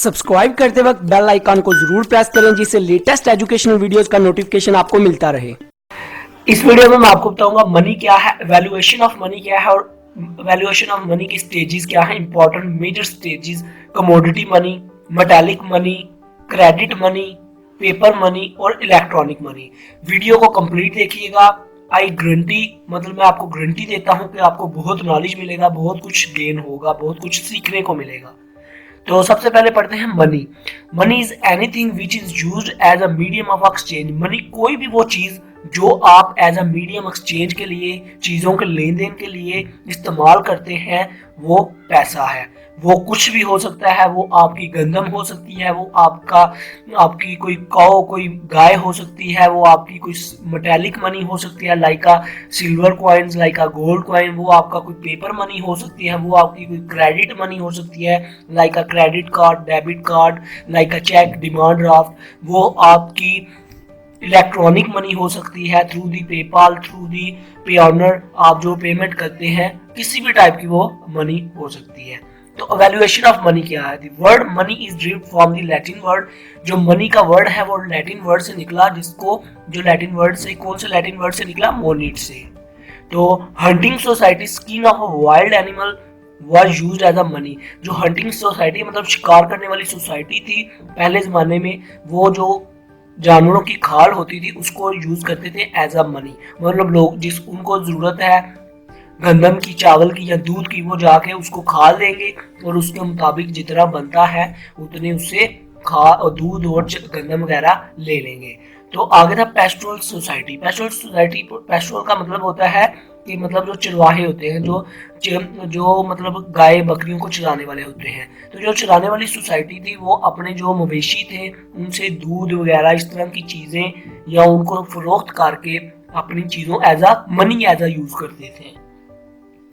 Subscribe करते वक्त bell icon को जरूर प्रेस करें जिससे लेटेस्ट एजुकेशनल वीडियोस का नोटिफिकेशन आपको मिलता रहे। इस वीडियो में मैं आपको बताऊंगा मनी क्या है, वैल्यूएशन ऑफ मनी क्या है और वैल्यूएशन ऑफ मनी की स्टेजेस क्या है, important major stages, commodity money, metallic money, credit money, paper money और इलेक्ट्रॉनिक मनी। वीडियो को कंप्लीट देखिएगा। आई गारंटी, मतलब मैं आपको गारंटी देता हूं कि आपको बहुत नॉलेज मिलेगा, बहुत कुछ गेन होगा, बहुत कुछ सीखने को मिलेगा। तो सबसे पहले पढ़ते हैं money. Money is anything which is used as a medium of exchange. Money कोई भी वो चीज जो आप एज अ मीडियम एक्सचेंज के लिए, चीजों के लेन देन के लिए इस्तेमाल करते हैं, वो पैसा है। वो कुछ भी हो सकता है, वो आपकी गंदम हो सकती है, वो आपकी कोई काऊ, कोई गाय हो सकती है, वो आपकी कोई मेटालिक मनी हो सकती है like a silver coins, like a gold coin, वो आपका कोई पेपर मनी हो सकती है, वो आपकी कोई क्रेडिट मनी हो सकती है like a credit card, debit card, like a cheque, demand draft, वो आपकी इलेक्ट्रॉनिक मनी हो सकती है through the PayPal, through the Payoneer, आप जो पेमेंट करते हैं, किसी भी टाइप की वो मनी हो सकती है। तो वैल्यूएशन ऑफ मनी क्या है? The word money is derived from the Latin word. जो मनी का वर्ड है वो लैटिन वर्ड से निकला, जिसको जो लैटिन वर्ड से, कौन से लैटिन वर्ड से निकला? मोनिट से। तो hunting society, skin of a wild animal was used as a money. जो हंटिंग सोसाइटी मतलब शिकार करने वाली सोसाइटी थी पहले जमाने में, वो जो जानवरों की खाल होती थी उसको यूज करते थे एज अ मनी। मतलब लोग जिस उनको जरूरत है गंदम की, चावल की या दूध की, वो जाके उसको खाल देंगे और उसके मुताबिक जितना बनता है उतने उससे दूध और गंदम वगैरह ले लेंगे। तो आगे था पेस्टोरल सोसाइटी। पेस्टोरल का मतलब होता है कि मतलब जो चरवाहे होते हैं, जो मतलब गाय बकरियों को चराने वाले होते हैं। तो जो चराने वाली सोसाइटी थी वो अपने जो मवेशी थे उनसे दूध वगैरह इस तरह की चीजें या उनको फरोख्त करके अपनी चीजों as a money as a use करते थे।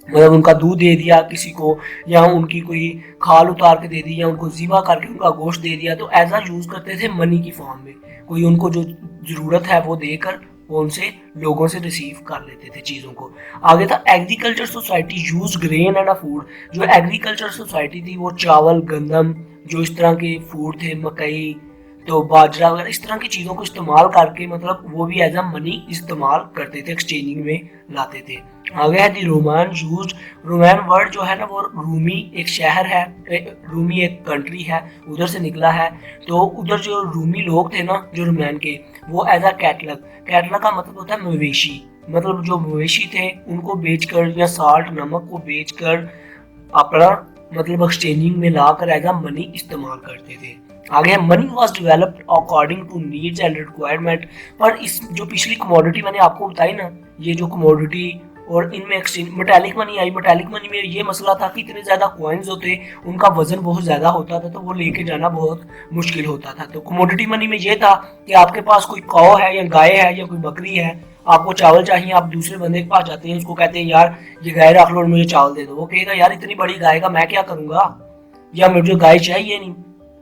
मतलब उनका दूध दे दिया किसी को, या उनकी कोई खाल उतार के दे दी, या उनको ज़िबा करके उनका गोश्त दे दिया, तो एज अ यूज करते थे मनी की फॉर्म में। कोई उनको जो जरूरत है वो देकर वो उनसे लोगों से रिसीव कर लेते थे चीज़ों को। आगे था agriculture society use grain and a food. जो एग्रीकल्चर सोसाइटी थी वो चावल, गंदम, जो इस तरह के फूड थे, मकई, तो बाजरा वगैरह इस तरह की चीज़ों को इस्तेमाल करके मतलब वो भी एज अ मनी इस्तेमाल करते थे, एक्सचेंजिंग में लाते थे। आगे है दी रोमान यूज। रोमान वर्ड जो है ना वो रूमी एक शहर है, रूमी एक कंट्री है, उधर से निकला है। तो उधर जो रूमी लोग थे ना, जो रोमान के, वो एज अ कैटलग, कैटलग का मतलब होता है मवेशी। मतलब जो मवेशी थे उनको बेचकर या साल्ट नमक को बेचकर अपना मतलब एक्सचेंजिंग में लाकर एज अ मनी इस्तेमाल करते थे। आगे है money was developed according to needs and requirement. पर इस जो पिछली कमोडिटी मैंने आपको बताई ना, ये जो कमोडिटी और इनमें exchange, metallic money I. Metallic money में ये मसला था कि इतने ज्यादा कॉइन्स होते, उनका वजन बहुत ज्यादा होता था, तो वो लेके जाना बहुत मुश्किल होता था। तो कमोडिटी मनी में ये था कि आपके पास कोई कौ है या गाय है या कोई बकरी है, आपको चावल चाहिए, आप दूसरे बंदे के पास जाते हैं, उसको कहते हैं यार ये गाय रख लो और मुझे चावल दे दो। वो कहेगा यार इतनी बड़ी गाय का मैं क्या करूंगा, या मुझे गाय चाहिए नहीं,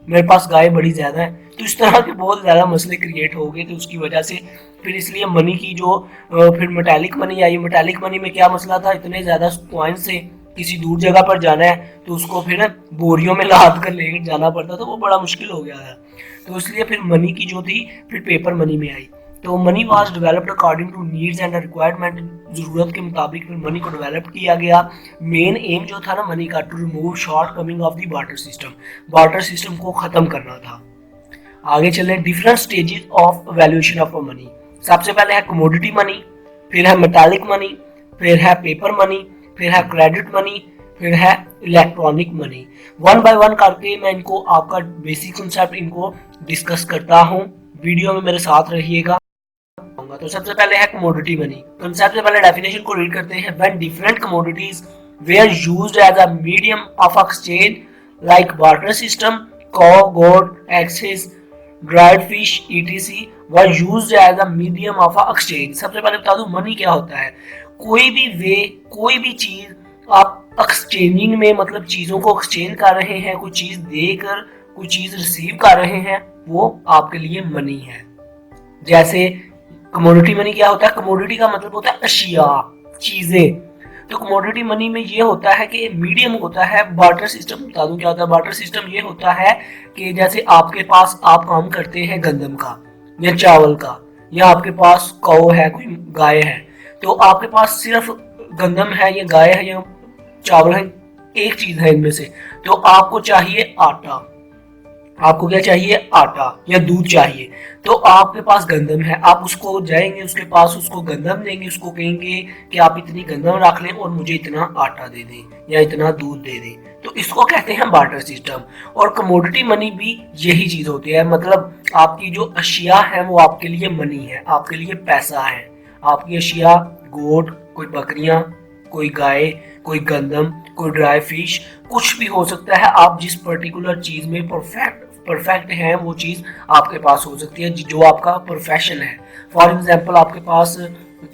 मेरे पास गाय बड़ी ज्यादा है। तो इस तरह के बहुत ज्यादा मसले क्रिएट हो गए थे उसकी वजह से। फिर इसलिए मनी की जो फिर metallic money I. Metallic money में क्या मसला था, इतने ज्यादा कॉइन से किसी दूर जगह पर जाना है तो उसको फिर बोरियों में लाद कर लेकर जाना पड़ता था, वो बड़ा मुश्किल हो गया था। तो इसलिए फिर मनी की जो थी फिर पेपर मनी में आई। तो money was developed according to needs and requirement. जरूरत के मुताबिक फिर मनी को डेवलप किया गया। मेन एम जो था ना मनी का, to remove shortcoming of the barter system, barter system को खत्म करना था। आगे चले different stages of valuation of money. सबसे पहले है कमोडिटी मनी, फिर है मेटालिक मनी, फिर है पेपर मनी, फिर है क्रेडिट मनी, फिर है electronic money. One by one करके मैं इनको आपका बेसिक कंसेप्ट इनको डिस्कस करता हूँ। वीडियो में मेरे साथ रहिएगा। तो सबसे पहले है कमोडिटी मनी। कंसेप्ट से पहले डेफिनेशन को रीड करते हैं। When different commodities were used as a medium of exchange like barter system, cow, goat, axes, dried fish ETC were used as a medium of exchange. सबसे पहले बता दूं money क्या होता है। कोई भी वे, कोई भी चीज आप एक्सचेंजिंग में मतलब चीजों को एक्सचेंज कर रहे हैं, कोई चीज देकर कोई चीज रिसीव कर रहे हैं, वो आपके लिए मनी है। जैसे कमोडिटी मनी क्या होता है? कमोडिटी का मतलब होता है अशिया, चीजें। तो कमोडिटी मनी में ये होता है कि मीडियम होता है। बार्टर सिस्टम बता दूं क्या होता है। बार्टर सिस्टम ये होता है कि जैसे आपके पास आप काम करते हैं गंदम का या चावल का, या आपके पास कौ है, कोई गाय है, तो आपके पास सिर्फ गंदम है या गाय है या चावल है, एक चीज है इनमें से, तो आपको चाहिए आटा। आपको क्या चाहिए? आटा या दूध चाहिए। तो आपके पास गंदम है, आप उसको जाएंगे उसके पास, उसको गंदम देंगे, उसको कहेंगे कि आप इतनी गंदम रख लें और मुझे इतना आटा दे दें या इतना दूध दे दें। तो इसको कहते हैं बार्टर सिस्टम। और कमोडिटी मनी भी यही चीज होती है, मतलब आपकी जो अशिया है वो आपके लिए मनी है, आपके लिए पैसा है। आपकी अशिया गोट, कोई बकरियां, कोई गाय, कोई गंदम, कोई ड्राई फिश, कुछ भी हो सकता है। आप जिस पर्टिकुलर चीज में परफेक्ट है वो चीज आपके पास हो सकती है, जो आपका प्रोफेशन है। फॉर एग्जाम्पल आपके पास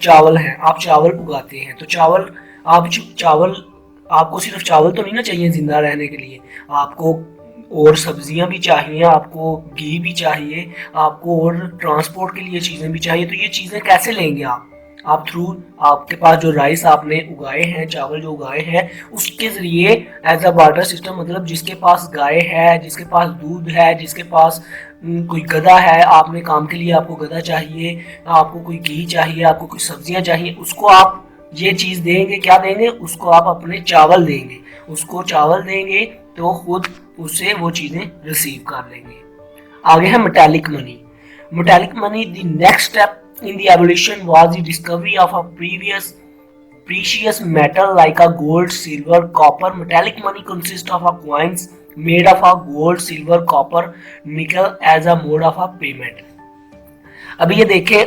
चावल है, आप चावल उगाते हैं, तो चावल आपको सिर्फ चावल तो नहीं ना चाहिए जिंदा रहने के लिए, आपको और सब्जियां भी चाहिए, आपको घी भी चाहिए, आपको और ट्रांसपोर्ट के लिए चीजें भी चाहिए। तो ये चीजें कैसे लेंगे आप थ्रू आपके पास जो राइस आपने उगाए हैं, चावल जो उगाए हैं, उसके जरिए एज अ बार्टर सिस्टम, मतलब जिसके पास गाय है, जिसके पास दूध है, जिसके पास कोई गधा है, आपने काम के लिए आपको गधा चाहिए, आपको कोई घी चाहिए, आपको कोई सब्जियां चाहिए, उसको आप ये चीज देंगे। क्या देंगे? उसको आप अपने चावल देंगे, उसको चावल देंगे तो खुद उससे वो चीजें रिसीव कर लेंगे। आगे है metallic money. Metallic money, the next step in the evolution was the discovery of a precious metal like a gold, silver, copper. Metallic money consists of a coins made of a gold, silver, copper, nickel as a mode of a payment. अभी ये देखें,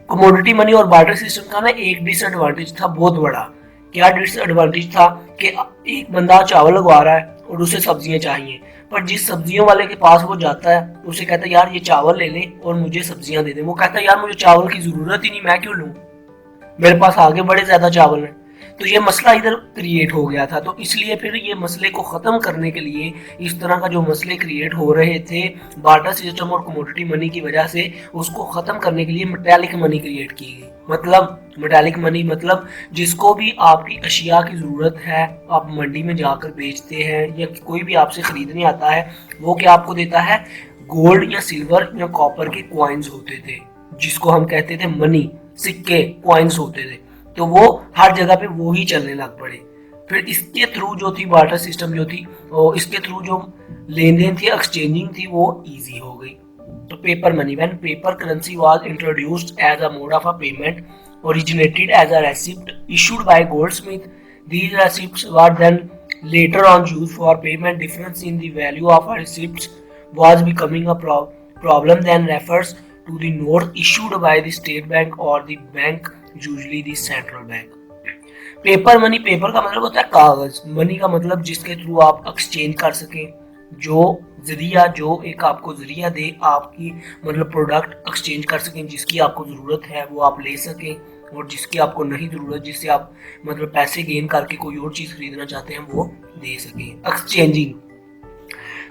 commodity money और barter system का ना एक disadvantage था बहुत बड़ा। क्या डिसएडवांटेज था? कि एक बंदा चावल उगा रहा है और उसे सब्जियां चाहिए, पर जिस सब्जियों वाले के पास वो जाता है उसे कहता है यार ये चावल ले ले और मुझे सब्जियां दे दे। वो कहता है यार मुझे चावल की जरूरत ही नहीं, मैं क्यों लूं, मेरे पास आगे बड़े ज्यादा चावल हैं। तो ये मसला इधर क्रिएट हो गया था। तो इसलिए फिर ये मसले को खत्म करने के लिए, इस तरह का जो मसले क्रिएट हो रहे थे बार्टर सिस्टम और कमोडिटी मनी की वजह से, उसको खत्म करने के लिए मेटालिक मनी क्रिएट की गई। मतलब मेटालिक मनी मतलब जिसको भी आपकी अशिया की जरूरत है, आप मंडी में जाकर बेचते हैं या कोई भी आपसे खरीदने आता है, वो क्या आपको देता है? गोल्ड या सिल्वर या कॉपर के क्वाइंस होते थे, जिसको हम कहते थे मनी, सिक्के, क्वाइंस होते थे। तो वो हर जगह पे वो ही चलने लग पड़े। फिर इसके थ्रू जो थी बार्टर सिस्टम जो थी, और इसके थ्रू जो लेन देन थी, एक्सचेंजिंग थी, वो इजी हो गई। तो paper money, when paper currency was introduced as a mode of a payment, originated as a receipt issued by goldsmith. These receipts were then later on used for payment. Difference in the value of a receipts was becoming a problem, then refers to the note issued by the state bank or the bank, usually the central bank. Paper money, paper का मतलब होता है कागज, money का मतलब जिसके through आप exchange कर सकें, जो जरिया, जो एक आपको जरिया दे, आपकी मतलब प्रोडक्ट एक्सचेंज कर सकें, जिसकी आपको ज़रूरत है वो आप ले सकें, और जिसकी आपको नहीं ज़रूरत, जिससे आप मतलब पैसे गेन करके कोई और चीज़ खरीदना चाहते हैं, वो दे सकें, एक्सचेंजिंग।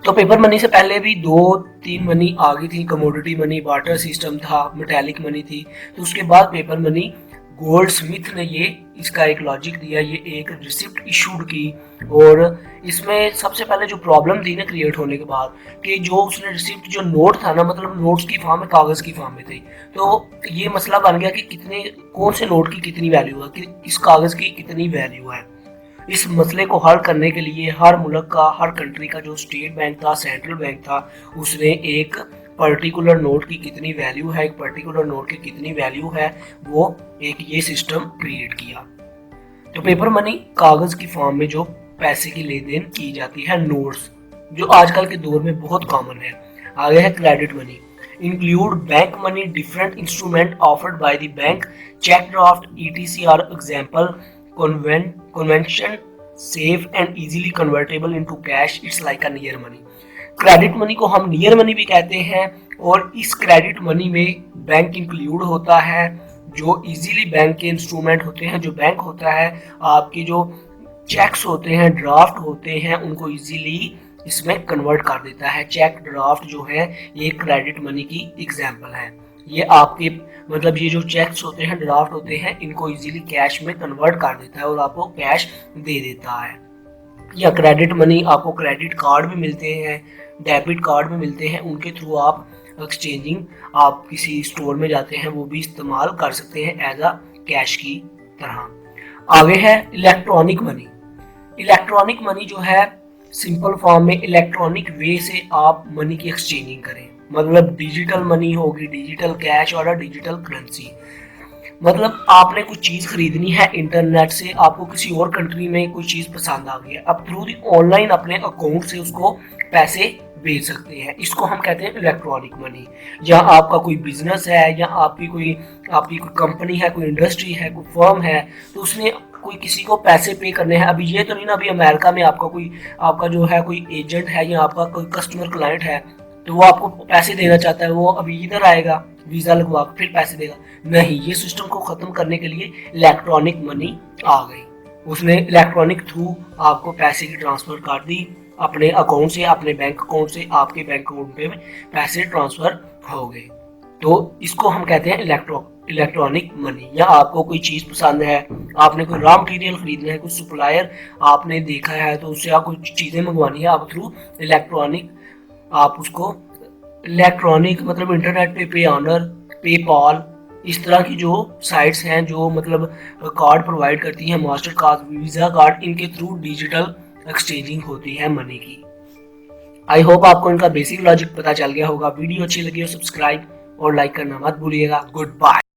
तो पेपर मनी से पहले भी 2-3 मनी आ गई थी। कमोडिटी मनी, बार्टर सिस्टम था, मेटालिक मनी थी। तो उसके बाद पेपर मनी, गोल्ड स्मिथ ने ये इसका एक लॉजिक दिया, ये एक रिसिप्ट इशूड की। और इसमें सबसे पहले जो प्रॉब्लम थी ना क्रिएट होने के बाद, कि जो उसने रिसिप्ट, जो नोट था ना, मतलब नोट्स की फॉर्म में, कागज की फॉर्म में थे, तो ये मसला बन गया कि कितने, कौन से नोट की कितनी वैल्यू है, कि इस कागज की कितनी वैल्यू है। इस मसले को हल करने के लिए हर मुल्क का, हर कंट्री का जो स्टेट बैंक था, सेंट्रल बैंक था, उसने एक पर्टिकुलर नोट की कितनी वैल्यू है, एक पर्टिकुलर नोट की कितनी वैल्यू है, वो एक ये सिस्टम क्रिएट किया। तो पेपर मनी कागज की फॉर्म में जो पैसे की लेन देन की जाती है, नोट्स, जो आजकल के दौर में बहुत कॉमन है। आगे है credit money, include bank money, different instrument offered by the bank, cheque draft, ETC are example, convention, safe and easily convertible into cash, it's like a near money. Credit money को हम near money भी कहते हैं, और इस credit money में bank include होता है, जो इजीली बैंक के इंस्ट्रूमेंट होते हैं, जो बैंक होता है, आपके जो चेक्स होते हैं, ड्राफ्ट होते हैं, उनको इजीली इसमें कन्वर्ट कर देता है। चेक ड्राफ्ट जो है ये क्रेडिट मनी की एग्जांपल है। ये आपके मतलब ये जो चेक्स होते हैं, ड्राफ्ट होते हैं, इनको इजीली कैश में कन्वर्ट कर देता है और आपको कैश दे देता है। या क्रेडिट मनी, आपको क्रेडिट कार्ड भी मिलते हैं, डेबिट कार्ड भी मिलते हैं, उनके थ्रू आप एक्सचेंजिंग, आप किसी स्टोर में जाते हैं वो भी इस्तेमाल कर सकते हैं एज अ कैश की तरह। आगे है इलेक्ट्रॉनिक मनी। इलेक्ट्रॉनिक मनी जो है सिंपल फॉर्म में इलेक्ट्रॉनिक वे से आप मनी की एक्सचेंजिंग करें, मतलब डिजिटल मनी होगी, डिजिटल कैश और डिजिटल करेंसी। मतलब आपने कुछ चीज खरीदनी है इंटरनेट से, आपको किसी और कंट्री में कोई चीज पसंद आ गई है, अब थ्रू दी ऑनलाइन अपने अकाउंट से उसको पैसे भेज सकते हैं, इसको हम कहते हैं इलेक्ट्रॉनिक मनी। या आपका कोई बिजनेस है या आपकी कोई कंपनी है, कोई इंडस्ट्री है, कोई फर्म है, तो उसने कोई किसी को पैसे पे करने हैं। अभी ये तो नहीं ना, अभी अमेरिका में आपका जो है कोई एजेंट है या आपका कोई कस्टमर क्लाइंट है, तो वो आपको पैसे देना चाहता है, वो अभी इधर आएगा वीजा लगवा फिर पैसे देगा, नहीं, ये सिस्टम को खत्म करने के लिए इलेक्ट्रॉनिक मनी आ गई। उसने इलेक्ट्रॉनिक थ्रू आपको पैसे की ट्रांसफर कर दी, अपने अकाउंट से, अपने बैंक अकाउंट से आपके बैंक अकाउंट पे पैसे ट्रांसफर हो गए। तो इसको हम कहते हैं इलेक्ट्रॉनिक मनी। या आपको कोई चीज पसंद है, आपने कोई रॉ मटेरियल खरीदना है, कोई सप्लायर आपने देखा है तो उससे आप कुछ चीजें मंगवानी है, आप थ्रू इलेक्ट्रॉनिक आप उसको इलेक्ट्रॉनिक मतलब इंटरनेट पे ऑनर, पेपॉल, इस तरह की जो साइट्स हैं जो मतलब कार्ड प्रोवाइड करती हैं, मास्टर कार्ड, वीजा कार्ड, इनके थ्रू डिजिटल एक्सचेंजिंग होती है मनी की। आई होप आपको इनका बेसिक लॉजिक पता चल गया होगा। वीडियो अच्छी लगी हो सब्सक्राइब और लाइक करना मत भूलिएगा। Good bye.